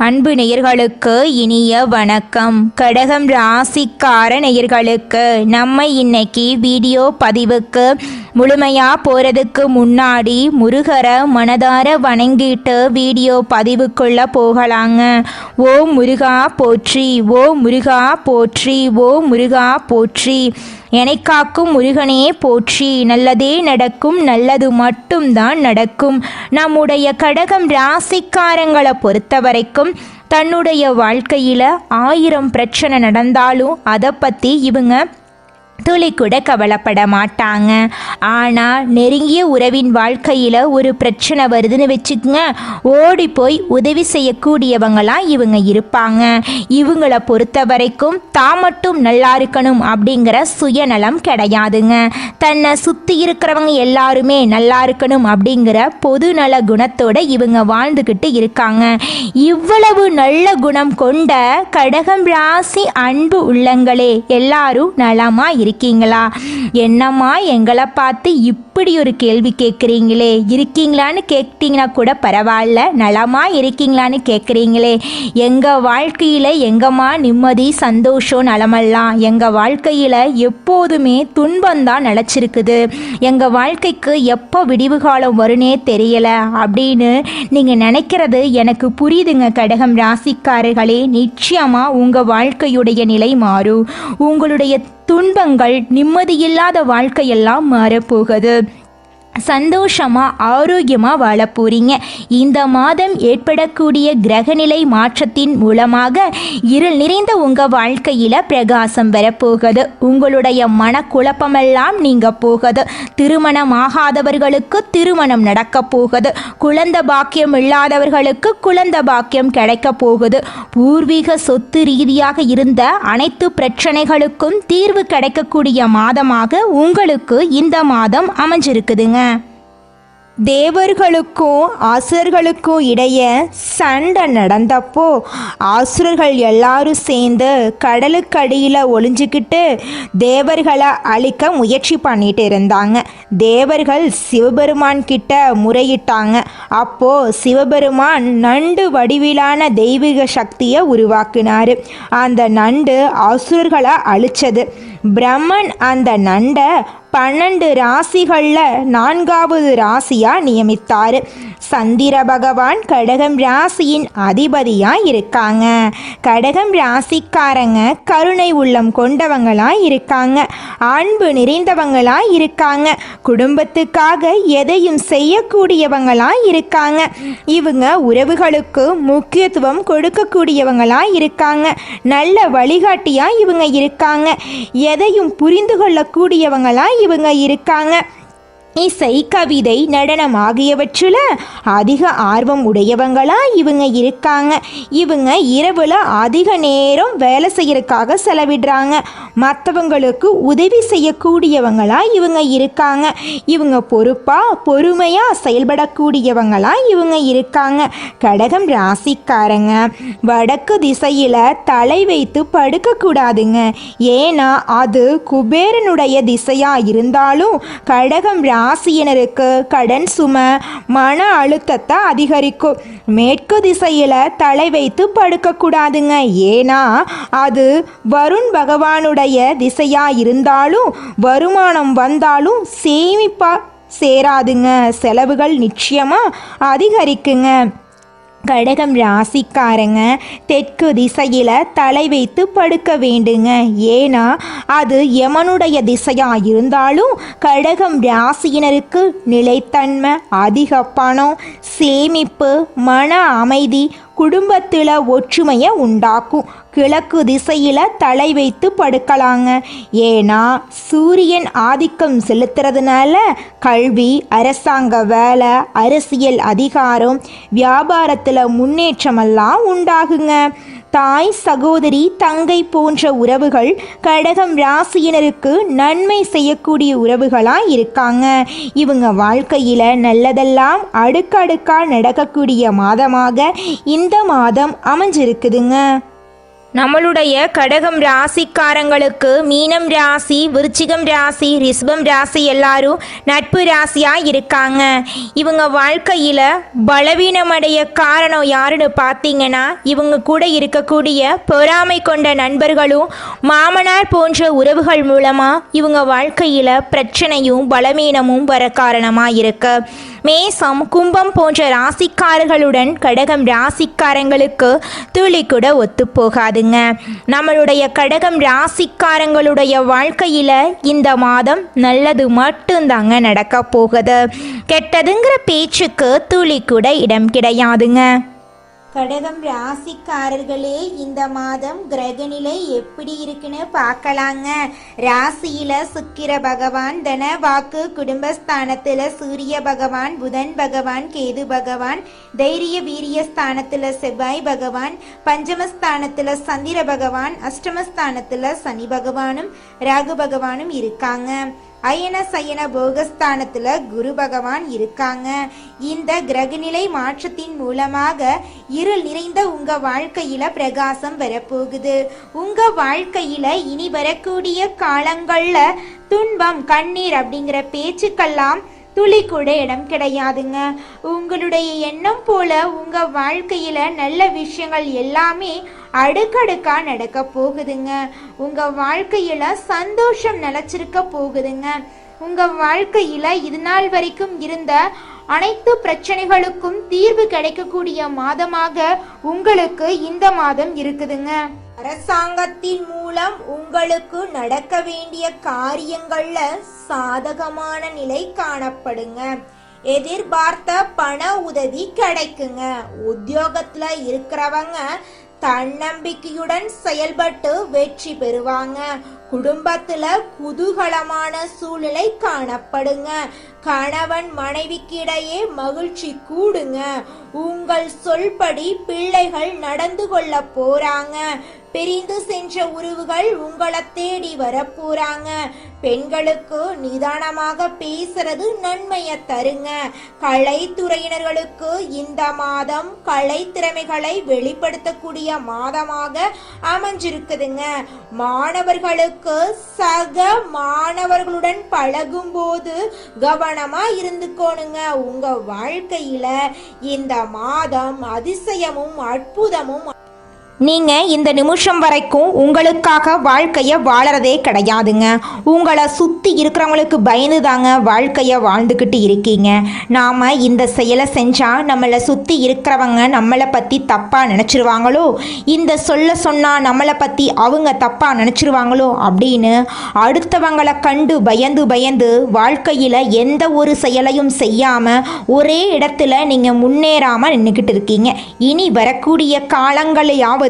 அன்பு நேயர்களுக்கு இனிய வணக்கம். கடகம் ராசிக்கார நேயர்களுக்கு நம்ம இன்னைக்கு வீடியோ பதிவுக்கு முழுமையாக போகிறதுக்கு முன்னாடி முருகரை மனதார வணங்கிட்டு வீடியோ பதிவுக்குள்ளே போகலாங்க. ஓ முருகா போற்றி, ஓ முருகா போற்றி, ஓ முருகா போற்றி. என்னை காக்கும் முருகனே போற்றி. நல்லதே நடக்கும், நல்லது மட்டும்தான் நடக்கும். நம்முடைய கடகம் ராசிக்காரங்களை பொறுத்த வரைக்கும் தன்னுடைய வாழ்க்கையில் 1000 பிரச்சனை நடந்தாலும் அதை பற்றி இவங்க துளி கூட கவலைப்பட மாட்டாங்க. ஆனால் நெருங்கிய உறவின் வாழ்க்கையில் ஒரு பிரச்சனை வருதுன்னு வச்சுக்கோங்க, ஓடி போய் உதவி செய்யக்கூடியவங்களாம் இவங்க இருப்பாங்க. இவங்களை பொறுத்த வரைக்கும் தான் மட்டும் நல்லா இருக்கணும் அப்படிங்கிற சுயநலம் கிடையாதுங்க. தன்னை சுற்றி இருக்கிறவங்க எல்லாருமே நல்லா இருக்கணும் அப்படிங்கிற பொதுநல குணத்தோட இவங்க வாழ்ந்துக்கிட்டு இருக்காங்க. இவ்வளவு நல்ல குணம் கொண்ட கடகம் ராசி அன்பு உள்ளங்களே, எல்லாரும் நலமா இருக்கீங்களா? என்னம்மா எங்களை பார்த்து இப்படி ஒரு கேள்வி கேட்குறீங்களே, இருக்கீங்களான்னு கேட்டீங்கன்னா கூட பரவாயில்ல, நலமா இருக்கீங்களான்னு கேட்குறீங்களே. எங்கள் வாழ்க்கையில் எங்கம்மா நிம்மதி சந்தோஷம் நலமெல்லாம்? எங்கள் வாழ்க்கையில் எப்போதுமே துன்பந்தான் நிலச்சிருக்குது. எங்கள் வாழ்க்கைக்கு எப்போ விடிவு காலம் வருனே தெரியலை அப்படின்னு நீங்கள் நினைக்கிறது எனக்கு புரியுதுங்க. கடகம் ராசிக்காரர்களே, நிச்சயமாக உங்கள் வாழ்க்கையுடைய நிலை மாறும். உங்களுடைய துன்பங்கள் நிம்மதியில்லாத வாழ்க்கையெல்லாம் மாறப்போகுது. சந்தோஷமாக ஆரோக்கியமாக வாழ போகிறீங்க. இந்த மாதம் ஏற்படக்கூடிய கிரகநிலை மாற்றத்தின் மூலமாக இருள் நிறைந்த உங்கள் வாழ்க்கையில் பிரகாசம் வரப்போகுது. உங்களுடைய மனக்குழப்பமெல்லாம் நீங்க போகுது. திருமணம் ஆகாதவர்களுக்கு திருமணம் நடக்க போகுது. குழந்தை பாக்கியம் இல்லாதவர்களுக்கு குழந்தை பாக்கியம் கிடைக்க போகுது. பூர்வீக சொத்து ரீதியாக இருந்த அனைத்து பிரச்சனைகளுக்கும் தீர்வு கிடைக்கக்கூடிய மாதமாக உங்களுக்கு இந்த மாதம் அமைஞ்சிருக்குதுங்க. தேவர்களுக்கும் ஆசுரர்களுக்கும் இடையே சண்டை நடந்தப்போ ஆசுரர்கள் எல்லாரும் சேர்ந்து கடலுக்கடியில் ஒளிஞ்சிக்கிட்டு தேவர்களை அழிக்க முயற்சி பண்ணிட்டு இருந்தாங்க. தேவர்கள் சிவபெருமான் கிட்ட முறையிட்டாங்க. அப்போ சிவபெருமான் நண்டு வடிவிலான தெய்வீக சக்தியை உருவாக்கினார். அந்த நண்டு ஆசுரர்களை அழிச்சது. பிரம்மன் அந்த நண்டை 12 ராசிகளில் 4வது ராசியாக நியமித்தார். சந்திர பகவான் கடகம் ராசியின் அதிபதியாக இருக்காங்க. கடகம் ராசிக்காரங்க கருணை உள்ளம் கொண்டவங்களாக இருக்காங்க. அன்பு நிறைந்தவங்களாக இருக்காங்க. குடும்பத்துக்காக எதையும் செய்யக்கூடியவங்களாக இருக்காங்க. இவங்க உறவுகளுக்கு முக்கியத்துவம் கொடுக்கக்கூடியவங்களாக இருக்காங்க. நல்ல வழிகாட்டியாக இவங்க இருக்காங்க. எதையும் புரிந்து கொள்ளக்கூடியவங்களாக இவங்க இருக்காங்க. இசை, கவிதை, நடனம் ஆகியவற்றில் அதிக ஆர்வம் உடையவங்களா இவங்க இருக்காங்க. இவங்க இரவில் அதிக நேரம் வேலை செய்யறதுக்காக செலவிடுறாங்க. மற்றவங்களுக்கு உதவி செய்யக்கூடியவங்களா இவங்க இருக்காங்க. இவங்க பொறுப்பாக பொறுமையாக செயல்படக்கூடியவங்களா இவங்க இருக்காங்க. கடகம் ராசிக்காரங்க வடக்கு திசையில் தலை வைத்து படுக்கக்கூடாதுங்க. ஏன்னா அது குபேரனுடைய திசையாக இருந்தாலும் கடகம் ராசியினருக்கு கடன் சுமை, மன அழுத்தத்தை அதிகரிக்கும். மேற்கு திசையில் தலை வைத்து படுக்கக்கூடாதுங்க. ஏன்னா அது வருண் பகவானுடைய திசையாக இருந்தாலும் வருமானம் வந்தாலும் சேமிப்பா சேராதுங்க. செலவுகள் நிச்சயமாக அதிகரிக்குங்க. கடகம் ராசிக்காரங்க தெற்கு திசையில் தலை வைத்து படுக்க வேண்டுங்க. ஏன்னா அது யமனுடைய திசையாக இருந்தாலும் கடகம் ராசியினருக்கு நிலைத்தன்மை, அதிக பணம், சேமிப்பு, மன அமைதி, குடும்பத்தில் ஒற்றுமையை உண்டாக்கும். கிழக்கு திசையில் தலை வைத்து படுக்கலாங்க. ஏன்னா சூரியன் ஆதிக்கம் செலுத்துறதுனால கல்வி, அரசாங்க வேலை, அரசியல் அதிகாரம், வியாபாரத்தில் முன்னேற்றமெல்லாம் உண்டாகுங்க. தாய், சகோதரி, தங்கை போன்ற உறவுகள் கடகம் ராசியினருக்கு நன்மை செய்யக்கூடிய உறவுகளாக இருக்காங்க. இவங்க வாழ்க்கையில் நல்லதெல்லாம் அடுக்கடுக்காக நடக்கக்கூடிய மாதமாக இந்த மாதம் அமைஞ்சிருக்குதுங்க. நம்மளுடைய கடகம் ராசிக்காரங்களுக்கு மீனம் ராசி, விருச்சிகம் ராசி, ரிஷபம் ராசி எல்லாரும் நட்பு ராசியாக இருக்காங்க. இவங்க வாழ்க்கையில் பலவீனமடைய காரணம் யாருன்னு பார்த்தீங்கன்னா, இவங்க கூட இருக்கக்கூடிய பொறாமை கொண்ட நண்பர்களும் மாமனார் போன்ற உறவுகள் மூலமாக இவங்க வாழ்க்கையில் பிரச்சனையும் பலவீனமும் வர காரணமாக இருக்கு. மேசம், கும்பம் போன்ற ராசிக்காரர்களுடன் கடகம் ராசிக்காரங்களுக்கு துளி கூட ஒத்து போகாதுங்க. நம்மளுடைய கடகம் ராசிக்காரங்களுடைய வாழ்க்கையில இந்த மாதம் நல்லது மட்டும்தாங்க நடக்க போகுது. கெட்டதுங்கிற பேச்சுக்கு துளி கூட இடம் கிடையாதுங்க. கடகம் ராசிக்காரர்களே, இந்த மாதம் கிரகநிலை எப்படி இருக்குன்னு பார்க்கலாங்க. ராசியில சுக்கிர பகவான், தன வாக்கு குடும்பஸ்தானத்துல சூரிய பகவான், புதன் பகவான், கேது பகவான், தைரிய வீரிய ஸ்தானத்துல செவ்வாய் பகவான், பஞ்சமஸ்தானத்துல சந்திர பகவான், அஷ்டமஸ்தானத்துல சனி பகவானும் ராகு பகவானும் இருக்காங்க. அயன சயன போகஸ்தானத்துல குரு பகவான் இருக்காங்க. இந்த கிரகநிலை மாற்றத்தின் மூலமாக இருள் நிறைந்த உங்க வாழ்க்கையில பிரகாசம் வரப்போகுது. உங்க வாழ்க்கையில இனி வரக்கூடிய காலங்கள்ல துன்பம், கண்ணீர் அப்படிங்கிற பேச்சுக்கெல்லாம் துளி கூட இடம் கிடையாதுங்க. உங்களுடைய எண்ணம் போல உங்க வாழ்க்கையில நல்ல விஷயங்கள் எல்லாமே அடுக்கடுக்கா நடக்க போகுதுங்க. உங்க வாழ்க்கையில சந்தோஷம் நிலைச்சிருக்க போகுதுங்க. உங்க வாழ்க்கையில இது நாள் வரைக்கும் இருந்த அனைத்து பிரச்சனைகளுக்கும் தீர்வு கிடைக்கக்கூடிய மாதமாக உங்களுக்கு இந்த மாதம் இருக்குதுங்க. அரசாங்கத்தின் மூலம் உங்களுக்கு நடக்க வேண்டிய காரியங்கள்ல சாதகமான நிலை காணப்படுங்க. எதிர்பார்த்த பண உதவி கிடைக்குங்க. உத்தியோகத்துல இருக்கிறவங்க தன்னம்பிக்கையுடன் செயல்பட்டு வெற்றி பெறுவாங்க. குடும்பத்துல குதூகலமான சூழ்நிலை காணப்படுங்க. கணவன் மனைவிக்கிடையே மகிழ்ச்சி கூடுங்க. உங்கள் சொல்படி பிள்ளைகள் நடந்து கொள்ள போறாங்க. பிரிந்து சென்ற உறவுகள் உங்களை தேடி வர போறாங்க. பெண்களுக்கு நிதானமாக பேசுறது நன்மையை தருங்க. கலைத்துறையினர்களுக்கு இந்த மாதம் கலை திறமைகளை வெளிப்படுத்தக்கூடிய மாதமாக அமைஞ்சிருக்குதுங்க. மாணவர்களுக்கு சக மாணவர்களுடன் பழகும் போது கவனமா இருந்துக்கோணுங்க. உங்க வாழ்க்கையில இந்த மாதம் அதிசயமும் அற்புதமும். நீங்கள் இந்த நிமிஷம் வரைக்கும் உங்களுக்காக வாழ்க்கையை வாழறதே கிடையாதுங்க. உங்களை சுற்றி இருக்கிறவங்களுக்கு பயந்து தாங்க வாழ்க்கையை வாழ்ந்துக்கிட்டு இருக்கீங்க. நாம் இந்த செயலை செஞ்சால் நம்மளை சுற்றி இருக்கிறவங்க நம்மளை பற்றி தப்பாக நினச்சிருவாங்களோ, இந்த சொன்னால் நம்மளை பற்றி அவங்க தப்பாக நினச்சிருவாங்களோ அப்படின்னு அடுத்தவங்களை கண்டு பயந்து பயந்து வாழ்க்கையில் எந்த ஒரு செயலையும் செய்யாமல் ஒரே இடத்துல நீங்கள் முன்னேறாமல் நின்றுக்கிட்டு இருக்கீங்க. இனி வரக்கூடிய காலங்களையாவது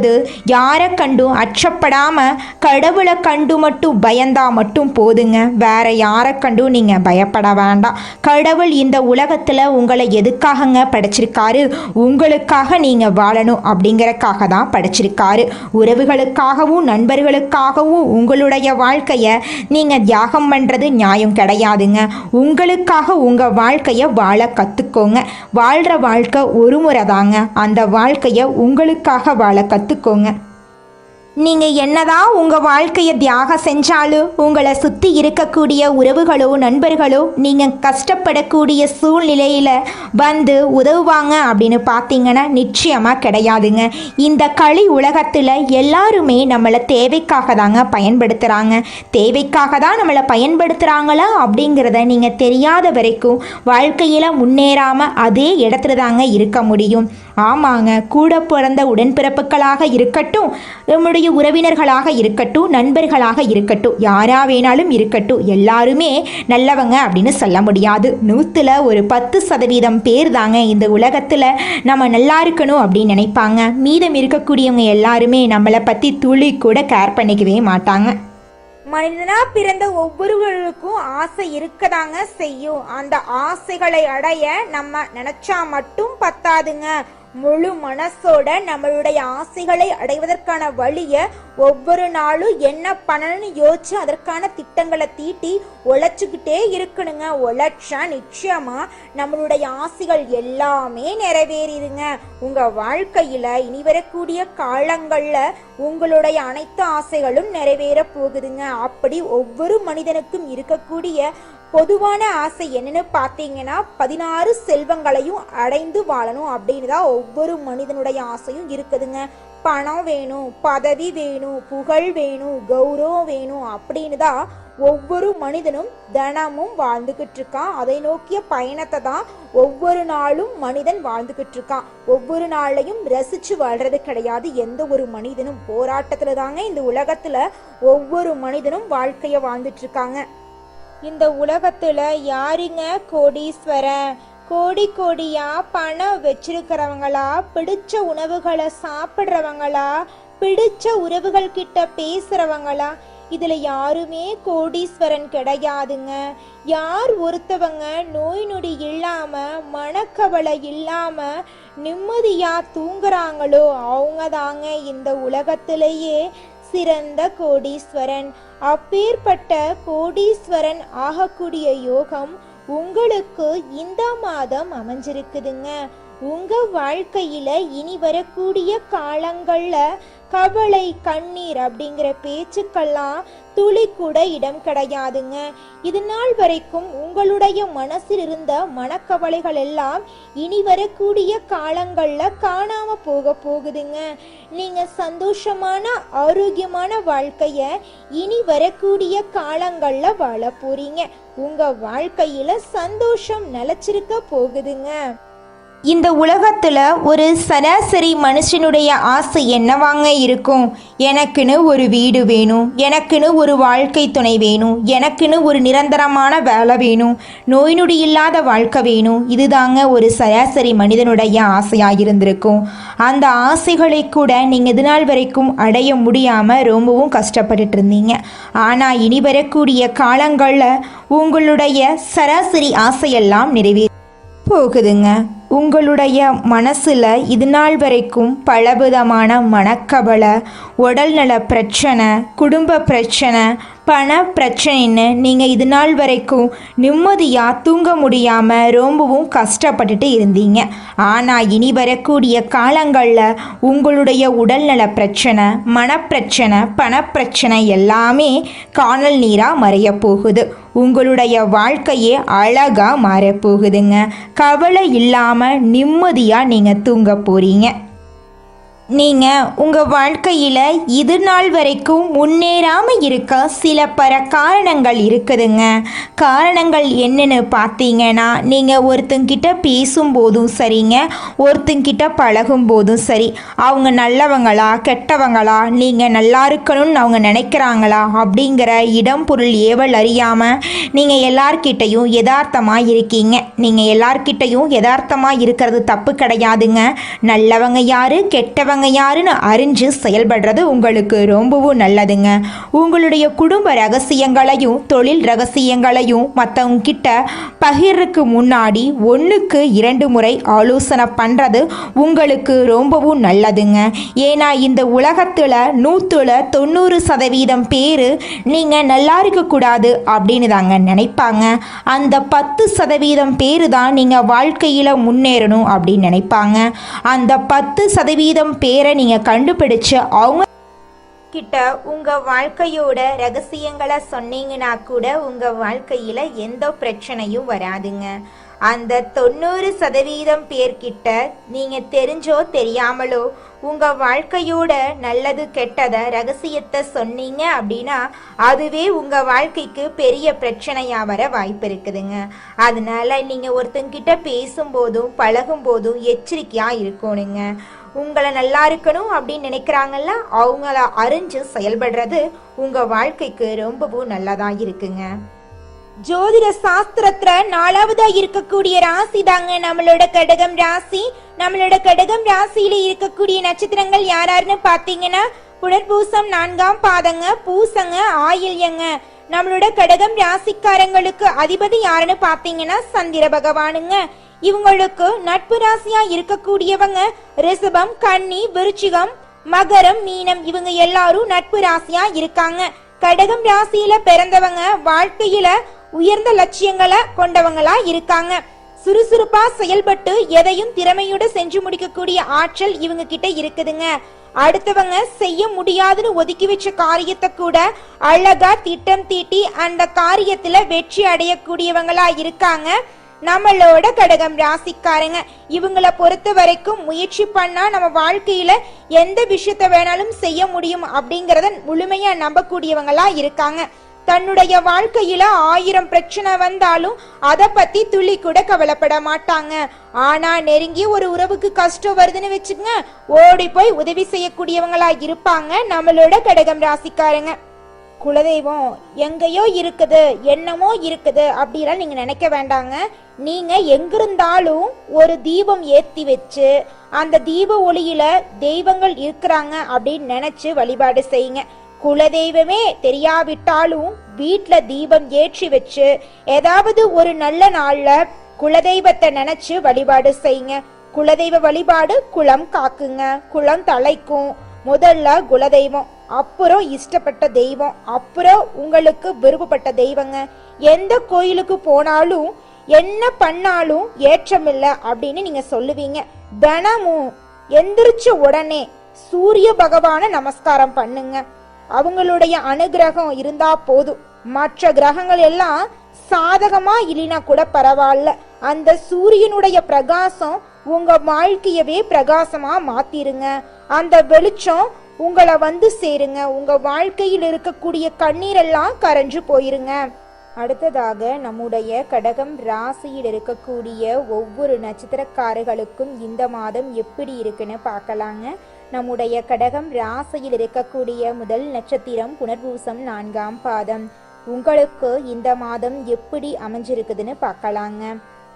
யாரை கண்டும் அச்சப்படாம கடவுளை கண்டு மட்டும் பயந்தா மட்டும் போதுங்க. வேற யாரை கண்டும் நீங்க பயப்பட வேண்டாம். கடவுள் இந்த உலகத்துல உங்களை எதுக்காகங்க படைச்சிருக்காரு? உங்களுக்காக நீங்க வாழணும் அப்படிங்கறக்காக தான் படைச்சிருக்காரு. உறவுகளுக்காகவும் நண்பர்களுக்காகவும் உங்களுடைய வாழ்க்கைய நீங்க தியாகம் பண்றது நியாயம் கிடையாதுங்க. உங்களுக்காக உங்க வாழ்க்கைய வாழ கத்துக்கோங்க. வாழ்ற வாழ்க்கை ஒரு முறை தாங்க. அந்த வாழ்க்கைய உங்களுக்காக வாழ கத்துக்கோங்க. நீங்கள் என்னதான் உங்கள் வாழ்க்கையை தியாகம் செஞ்சாலும் உங்களை சுற்றி இருக்கக்கூடிய உறவுகளோ நண்பர்களோ நீங்கள் கஷ்டப்படக்கூடிய சூழ்நிலையில் வந்து உதவுவாங்க அப்படின்னு பார்த்தீங்கன்னா நிச்சயமாக கிடையாதுங்க. இந்த களி உலகத்தில் எல்லாருமே நம்மளை தேவைக்காக தாங்க பயன்படுத்துகிறாங்க. தேவைக்காக தான் நம்மளை பயன்படுத்துகிறாங்களா அப்படிங்கிறத நீங்கள் தெரியாத வரைக்கும் வாழ்க்கையில் முன்னேறாமல் அதே இடத்துல தாங்க இருக்க முடியும். ஆமாங்க, கூட பிறந்த உடன்பிறப்புகளாக இருக்கட்டும், நம்முடைய உறவினர்களாக இருக்கட்டும், நண்பர்களாக இருக்கட்டும், யாரா வேணாலும் இருக்கட்டும், எல்லாருமே நல்லவங்க அப்படின்னு சொல்ல முடியாது. 100ல் ஒரு 10% பேர் தாங்க இந்த உலகத்தில் நம்ம நல்லா இருக்கணும் அப்படின்னு நினைப்பாங்க. மீதம் இருக்கக்கூடியவங்க எல்லாருமே நம்மளை பற்றி துளி கூட கேர் பண்ணிக்கவே மாட்டாங்க. மனிதனா பிறந்த ஒவ்வொருவருக்கும் ஆசை இருக்கதாங்க செய்யும். அந்த ஆசைகளை அடைய நம்ம நினைச்சா மட்டும் பத்தாதுங்க. முழு மனசோட நம்மளுடைய ஆசைகளை அடைவதற்கான வழியை ஒவ்வொரு நாளும் என்ன பண்ணணும்னு யோசிச்சு அதற்கான திட்டங்களை தீட்டி உழைச்சுக்கிட்டே இருக்கணுங்க. உழைச்சா நிச்சயமா நம்மளுடைய ஆசைகள் எல்லாமே நிறைவேறிடுங்க. உங்க வாழ்க்கையில இனி வரக்கூடிய காலங்கள்ல உங்களுடைய அனைத்து ஆசைகளும் நிறைவேற போகுதுங்க. அப்படி ஒவ்வொரு மனிதனுக்கும் இருக்கக்கூடிய பொதுவான ஆசை என்னன்னு பார்த்தீங்கன்னா 16 செல்வங்களையும் அடைந்து வாழணும் அப்படின்னு தான் ஒவ்வொரு மனிதனுடைய ஆசையும் இருக்குதுங்க. பணம் வேணும், பதவி வேணும், புகழ் வேணும், கௌரவம் வேணும் அப்படின்னு தான் ஒவ்வொரு மனிதனும் தினமும் வாழ்ந்துகிட்டு இருக்கான். அதை நோக்கிய பயணத்தை தான் ஒவ்வொரு நாளும் மனிதன் வாழ்ந்துகிட்டு இருக்கான். ஒவ்வொரு நாளையும் ரசிச்சு வாழ்றது கிடையாது எந்த ஒரு மனிதனும். போராட்டத்துல தாங்க இந்த உலகத்துல ஒவ்வொரு மனிதனும் வாழ்க்கைய வாழ்ந்துட்டு இருக்காங்க. இந்த உலகத்துல யாருங்க கோடீஸ்வரன்? கோடி கோடியா பணம் வச்சிருக்கிறவங்களா, பிடிச்ச உணவுகளை சாப்பிட்றவங்களா, பிடிச்ச உறவுகள் கிட்ட பேசுறவங்களா? இதுல யாருமே கோடீஸ்வரன் கிடையாதுங்க. யார் ஒருத்தவங்க நோய் நொடி இல்லாம மனக்கவலை இல்லாம நிம்மதியா தூங்குறாங்களோ அவங்க தாங்க இந்த உலகத்திலேயே சிறந்த கோடீஸ்வரன். அப்பேற்பட்ட கோடீஸ்வரன் ஆகக்கூடிய யோகம் உங்களுக்கு இந்த மாதம் அமைஞ்சிருக்குதுங்க. உங்க வாழ்க்கையில இனி வரக்கூடிய காலங்கள்ல கவலை கண்ணீர் அப்படிங்கிற பேச்சுக்கெல்லாம் துளி கூட இடம் கிடையாதுங்க. இது நாள் வரைக்கும் உங்களுடைய மனசில் இருந்த மனக்கவலைகள் எல்லாம் இனி வரக்கூடிய காலங்கள்ல காணாம போகுதுங்க. நீங்க சந்தோஷமான ஆரோக்கியமான வாழ்க்கைய இனி வரக்கூடிய காலங்கள்ல வாழ போறீங்க. உங்க வாழ்க்கையில சந்தோஷம் நிலைச்சிருக்க போகுதுங்க. இந்த உலகத்துல ஒரு சராசரி மனுஷனுடைய ஆசை என்னவாங்க இருக்கும்? எனக்குன்னு ஒரு வீடு வேணும், எனக்குன்னு ஒரு வாழ்க்கை துணை வேணும், எனக்குன்னு ஒரு நிரந்தரமான வேலை வேணும், நோய் நொடி இல்லாத வாழ்க்கை வேணும். இதுதாங்க ஒரு சராசரி மனிதனுடைய ஆசையாக இருந்திருக்கும். அந்த ஆசைகளை கூட நீங்கள் இது நாள் வரைக்கும் அடைய முடியாமல் ரொம்பவும் கஷ்டப்பட்டுட்டு இருந்தீங்க. ஆனால் இனி வரக்கூடிய காலங்களில் உங்களுடைய சராசரி ஆசையெல்லாம் நிறைவேறி போகுதுங்க. உங்களுடைய மனசில் இது நாள் வரைக்கும் பலவிதமான மனக்கவலை, உடல்நல பிரச்சனை, குடும்ப பிரச்சனை, பண பிரச்சனைன்னு நீங்கள் இது நாள் வரைக்கும் நிம்மதியாக தூங்க முடியாமல் ரொம்பவும் கஷ்டப்பட்டுட்டு இருந்தீங்க. ஆனால் இனி வரக்கூடிய காலங்களில் உங்களுடைய உடல்நல பிரச்சனை, மனப்பிரச்சனை, பணப்பிரச்சனை எல்லாமே காணல் நீராக மறைய போகுது. உங்களுடைய வாழ்க்கையே அழகாக மாறப்போகுதுங்க. கவலை இல்லாமல் நிம்மதியாக நீங்கள் தூங்க போகிறீங்க. நீங்கள் உங்கள் வாழ்க்கையில் இது நாள் வரைக்கும் முன்னேறாமல் இருக்க சில காரணங்கள் இருக்குதுங்க. காரணங்கள் என்னென்னு பார்த்தீங்கன்னா, நீங்கள் ஒருத்தங்கிட்ட பேசும்போதும் சரிங்க, ஒருத்தங்கிட்ட பழகும் போதும் சரி, அவங்க நல்லவங்களா கெட்டவங்களா, நீங்கள் நல்லா இருக்கணும்னு அவங்க நினைக்கிறாங்களா அப்படிங்கிற இடம் பொருள் ஏவல் அறியாமல் நீங்கள் எல்லார்கிட்டையும் யதார்த்தமாக இருக்கீங்க. நீங்கள் எல்லார்கிட்டையும் யதார்த்தமாக இருக்கிறது தப்பு கிடையாதுங்க. நல்லவங்க யாரு கெட்டவங்க யாருன்னு அறிஞ்சு செயல்படுறது உங்களுக்கு ரொம்பவும் நல்லதுங்க. உங்களுடைய குடும்ப ரகசியங்களையும் தொழில் ரகசியங்களையும் மற்றவங்க கிட்ட பகிர்றதுக்கு முன்னாடி 1க்கு 2 முறை ஆலோசனை பண்ணுறது உங்களுக்கு ரொம்பவும் நல்லதுங்க. ஏன்னா இந்த உலகத்தில் 190% பேர் நீங்கள் நல்லா இருக்கக்கூடாது அப்படின்னு தாங்க நினைப்பாங்க. அந்த 10% பேர் தான் நீங்கள் வாழ்க்கையில் முன்னேறணும் அப்படின்னு நினைப்பாங்க. அந்த 10% பேரை நீங்கள் கண்டுபிடிச்சு அவங்க கிட்ட உங்கள் வாழ்க்கையோட ரகசியங்களை சொன்னீங்கன்னா கூட உங்கள் வாழ்க்கையில் எந்த பிரச்சனையும் வராதுங்க. அந்த 90% பேர்கிட்ட நீங்கள் தெரிஞ்சோ தெரியாமலோ உங்கள் வாழ்க்கையோட நல்லது கெட்டதை ரகசியத்தை சொன்னீங்க அப்படின்னா அதுவே உங்கள் வாழ்க்கைக்கு பெரிய பிரச்சனையாக வர வாய்ப்பு இருக்குதுங்க. அதனால நீங்கள் ஒருத்தங்கிட்ட பேசும்போதும் பழகும்போதும் எச்சரிக்கையாக இருக்கணுங்க. உங்களை நல்லா இருக்கணும் அப்படின்னு நினைக்கிறாங்கல்ல, அவங்கள அறிஞ்சு செயல்படுறது உங்கள் வாழ்க்கைக்கு ரொம்பவும் நல்லதாக இருக்குங்க. ஜோதிட சாஸ்திரத்துல 4வதா இருக்கக்கூடிய ராசி தாங்க நம்மளோட கடகம் ராசி. நம்மளோட கடகம் ராசியில இருக்கக்கூடிய நட்சத்திரங்கள் யாராருன்னு பாத்தீங்கன்னா புனர்பூசம் 4ஆம் பாதங்க, பூசங்க, ஆயில்யங்க. நம்மளோட கடகம் ராசிக்காரங்களுக்கு அதிபதி யாருன்னு பாத்தீங்கன்னா சந்திர பகவானுங்க. இவங்களுக்கு நட்பு ராசியா இருக்கக்கூடியவங்க ரிஷபம், கன்னி, விருச்சிகம், மகரம், மீனம். இவங்க எல்லாரும் நட்பு ராசியா இருக்காங்க. கடகம் ராசியில பிறந்தவங்க வாழ்க்கையில உயர்ந்த லட்சியங்களை கொண்டவங்களா இருக்காங்க. சுறுசுறுப்பா செயல்பட்டு எதையும் திறமையோட செஞ்சு முடிக்கக்கூடிய ஆற்றல் இவங்க கிட்ட இருக்குதுங்க. அடுத்தவங்க செய்ய முடியாதுன்னு ஒதுக்கி வச்ச காரியத்தை கூட அழகா திட்டம் தீட்டி அந்த காரியத்துல வெற்றி அடையக்கூடியவங்களா இருக்காங்க நம்மளோட கடகம் ராசிக்காரங்க. இவங்களை பொறுத்த வரைக்கும் முயற்சி பண்ணா நம்ம வாழ்க்கையில எந்த விஷயத்த வேணாலும் செய்ய முடியும் அப்படிங்கறத முழுமையா நம்பக்கூடியவங்களா இருக்காங்க. தன்னுடைய வாழ்க்கையில 1000 பிரச்சனை வந்தாலும் அதை பத்தி துளி கூட கவலைப்பட மாட்டாங்க. ஆனா நெருங்கி ஒரு உறவுக்கு கஷ்டம் வருதுன்னு வச்சுக்கங்க, ஓடி போய் உதவி செய்யக்கூடியவங்களா இருப்பாங்க நம்மளோட கடகம் ராசிக்காரங்க. குலதெய்வம் எங்கேயோ இருக்குது, என்னமோ இருக்குது அப்படிலாம் நீங்க நினைக்க வேண்டாங்க. நீங்க எங்கிருந்தாலும் ஒரு தீபம் ஏத்தி வச்சு அந்த தீப ஒளியில தெய்வங்கள் இருக்கிறாங்க அப்படின்னு நினைச்சு வழிபாடு செய்யுங்க. குலதெய்வமே தெரியாவிட்டாலும் வீட்டுல தீபம் ஏற்றி வச்சு ஏதாவது ஒரு நல்ல நாள்ல குலதெய்வத்தை நினைச்சு வழிபாடு செய்யுங்க. குலதெய்வ வழிபாடு குலம் காக்குங்க, குலம் தலைக்கும். முதல்ல குலதெய்வம், அப்புறம் இஷ்டப்பட்ட தெய்வம், அப்புறம் உங்களுக்கு விருப்பப்பட்ட தெய்வங்க. எந்த கோயிலுக்கு போனாலும் என்ன பண்ணாலும் ஏற்றமில்லை அப்படின்னு நீங்க சொல்லுவீங்க. தினமும் எந்திரிச்ச உடனே சூரிய பகவான நமஸ்காரம் பண்ணுங்க. அவங்களுடைய அனுகிரகம் இருந்தா போதும். மற்ற கிரகங்கள் எல்லாம் சாதகமா இல்லைனா கூட பரவாயில்ல, அந்த சூரியனுடைய பிரகாசம் உங்க வாழ்க்கையவே பிரகாசமா மாத்திருங்க. அந்த வெளிச்சம் உங்களை வந்து சேருங்க. உங்க வாழ்க்கையில் இருக்கக்கூடிய கண்ணீரெல்லாம் கரைஞ்சு போயிருங்க. அடுத்ததாக நம்முடைய கடகம் ராசியில் இருக்கக்கூடிய ஒவ்வொரு நட்சத்திரக்காரர்களுக்கும் இந்த மாதம் எப்படி இருக்குன்னு பார்க்கலாங்க. நம்முடைய கடகம் ராசியில் இருக்கக்கூடிய முதல் நட்சத்திரம் புனர்பூசம் 4ஆம் பாதம். உங்களுக்கு இந்த மாதம் எப்படி அமைஞ்சிருக்குதுன்னு பார்க்கலாங்க.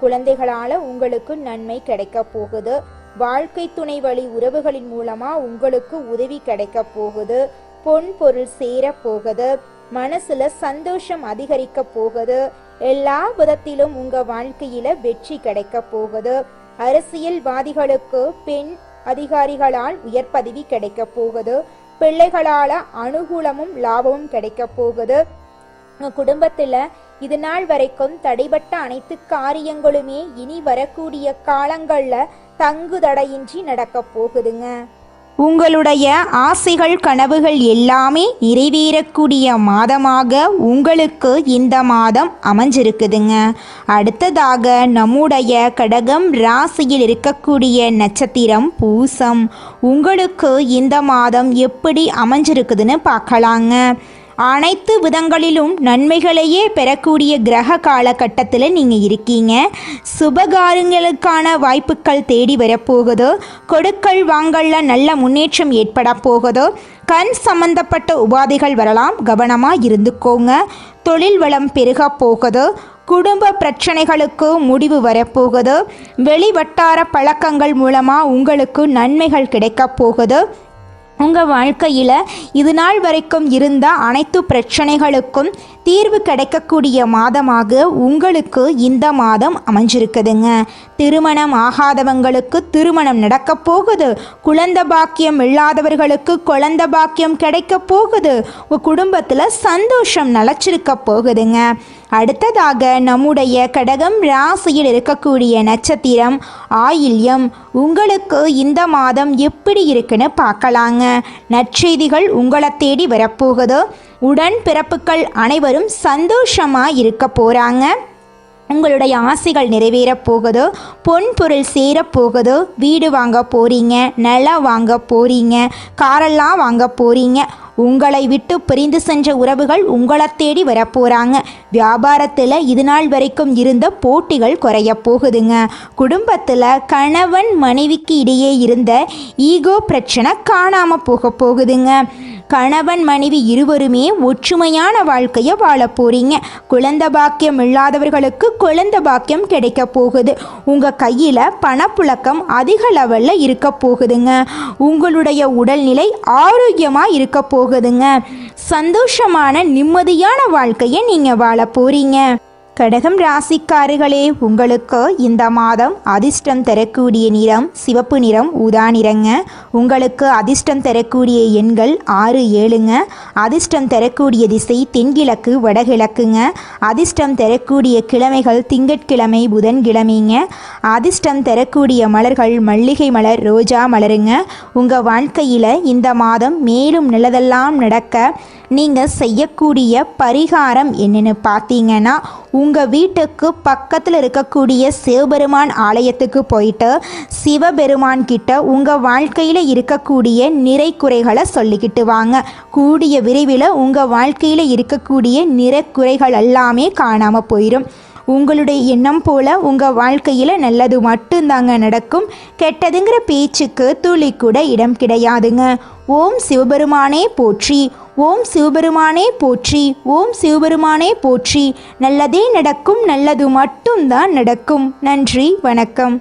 குழந்தைகளால உங்களுக்கு நன்மை கிடைக்க போகுது. வாழ்க்கை துணை வழி உறவுகளின் மூலமா உங்களுக்கு உதவி கிடைக்க போகுது. பொன் பொருள் சேர போகுது. மனசுல சந்தோஷம் அதிகரிக்க போகுது. எல்லா விதத்திலும் உங்க வாழ்க்கையில வெற்றி கிடைக்க போகுது. அரசியல்வாதிகளுக்கு பெண் அதிகாரிகளால் உயர் பதவி கிடைக்க போகுது. பிள்ளைகளால அனுகூலமும் லாபமும் கிடைக்க போகுது. குடும்பத்துல இது நாள் வரைக்கும் தடைபட்ட அனைத்து காரியங்களுமே இனி வரக்கூடிய காலங்கள்ல தங்கு தடையின்றி நடக்க போகுதுங்க. உங்களுடைய ஆசைகள் கனவுகள் எல்லாமே நிறைவேறக்கூடிய மாதமாக உங்களுக்கு இந்த மாதம் அமைஞ்சிருக்குதுங்க. அடுத்ததாக நம்முடைய கடகம் ராசியில் இருக்கக்கூடிய நட்சத்திரம் பூசம். உங்களுக்கு இந்த மாதம் எப்படி அமைஞ்சிருக்குதுன்னு பார்க்கலாங்க. அனைத்து விதங்களிலும் நன்மைகளையே பெறக்கூடிய கிரக காலகட்டத்தில் நீங்கள் இருக்கீங்க. சுபகாரியங்களுக்கான வாய்ப்புகள் தேடி வரப்போகுது. கொடுக்கல் வாங்கல்ல நல்ல முன்னேற்றம் ஏற்பட போகுது. கண் சம்பந்தப்பட்ட உபாதைகள் வரலாம், கவனமாக இருந்துக்கோங்க. தொழில் வளம் பெருக போகுது. குடும்ப பிரச்சனைகளுக்கு முடிவு வரப்போகுது. வெளிவட்டார பழக்கங்கள் மூலமாக உங்களுக்கு நன்மைகள் கிடைக்க போகுது. உங்கள் வாழ்க்கையில் இது நாள் வரைக்கும் இருந்த அனைத்து பிரச்சனைகளுக்கும் தீர்வு கிடைக்கக்கூடிய மாதமாக உங்களுக்கு இந்த மாதம் அமைஞ்சிருக்குதுங்க. திருமணம் ஆகாதவங்களுக்கு திருமணம் நடக்க போகுது. குழந்தை பாக்கியம் இல்லாதவர்களுக்கு குழந்தை பாக்கியம் கிடைக்க போகுது. உங்கள் குடும்பத்தில் சந்தோஷம் நிலச்சிருக்க போகுதுங்க. அடுத்ததாக நம்முடைய கடகம் ராசியில் இருக்கக்கூடிய நட்சத்திரம் ஆயில்யம். உங்களுக்கு இந்த மாதம் எப்படி இருக்குன்னு பார்க்கலாங்க. நற்செய்திகள் உங்களை தேடி வரப்போகுது. உடன் பிறப்புகள் அனைவரும் சந்தோஷமாக இருக்க போகிறாங்க. உங்களுடைய ஆசைகள் நிறைவேற போகுது. பொன் பொருள் சேர போகுது. வீடு வாங்க போகிறீங்க, நிலம் வாங்க போகிறீங்க, காரெல்லாம் வாங்க போகிறீங்க. உங்களை விட்டு பிரிந்து சென்ற உறவுகள் உங்களை தேடி வரப்போகிறாங்க. வியாபாரத்தில் இது நாள் வரைக்கும் இருந்த போட்டிகள் குறைய போகுதுங்க. குடும்பத்தில் கணவன் மனைவிக்கு இடையே இருந்த ஈகோ பிரச்சனை காணாமல் போக போகுதுங்க. கணவன் மனைவி இருவருமே ஒற்றுமையான வாழ்க்கையை வாழ போறீங்க. குழந்தை பாக்கியம் இல்லாதவர்களுக்கு குழந்தை பாக்கியம் கிடைக்க போகுது. உங்கள் கையில் பணப்புழக்கம் அதிக லெவலில் இருக்க போகுதுங்க. உங்களுடைய உடல்நிலை ஆரோக்கியமாக இருக்க போகுது. போகுதுங்க. சந்தோஷமான நிம்மதியான வாழ்க்கையை நீங்கள் வாழ போறீங்க. கடகம் ராசிக்காரர்களே, உங்களுக்கு இந்த மாதம் அதிர்ஷ்டம் தரக்கூடிய நிறம் சிவப்பு நிறம், ஊதா நிறங்க. உங்களுக்கு அதிர்ஷ்டம் தரக்கூடிய எண்கள் 6, 7ங்க. அதிர்ஷ்டம் தரக்கூடிய திசை தென்கிழக்கு வடகிழக்குங்க. அதிர்ஷ்டம் தரக்கூடிய கிழமைகள் திங்கட்கிழமை புதன்கிழமைங்க. அதிர்ஷ்டம் தரக்கூடிய மலர்கள் மல்லிகை மலர், ரோஜா மலருங்க. உங்கள் வாழ்க்கையில் இந்த மாதம் மேலும் நல்லதெல்லாம் நடக்க நீங்கள் செய்யக்கூடிய பரிகாரம் என்னென்னு பார்த்தீங்கன்னா, உங்கள் வீட்டுக்கு பக்கத்தில் இருக்கக்கூடிய சிவபெருமான் ஆலயத்துக்கு போயிட்டு சிவபெருமான் கிட்ட உங்கள் வாழ்க்கையில் இருக்கக்கூடிய நிறை குறைகளை சொல்லிக்கிட்டு வாங்க. கூடிய விரைவில் உங்கள் வாழ்க்கையில் இருக்கக்கூடிய நிறை குறைகள் எல்லாமே காணாமல் போயிடும். உங்களுடைய எண்ணம் போல உங்கள் வாழ்க்கையில் நல்லது மட்டும்தாங்க நடக்கும். கெட்டதுங்கிற பேச்சுக்கு துளி கூட இடம் கிடையாதுங்க. ஓம் சிவபெருமானே போற்றி, ஓம் சிவபெருமானே போற்றி, ஓம் சிவபெருமானே போற்றி. நல்லதே நடக்கும், நல்லது மட்டும்தான் நடக்கும். நன்றி, வணக்கம்.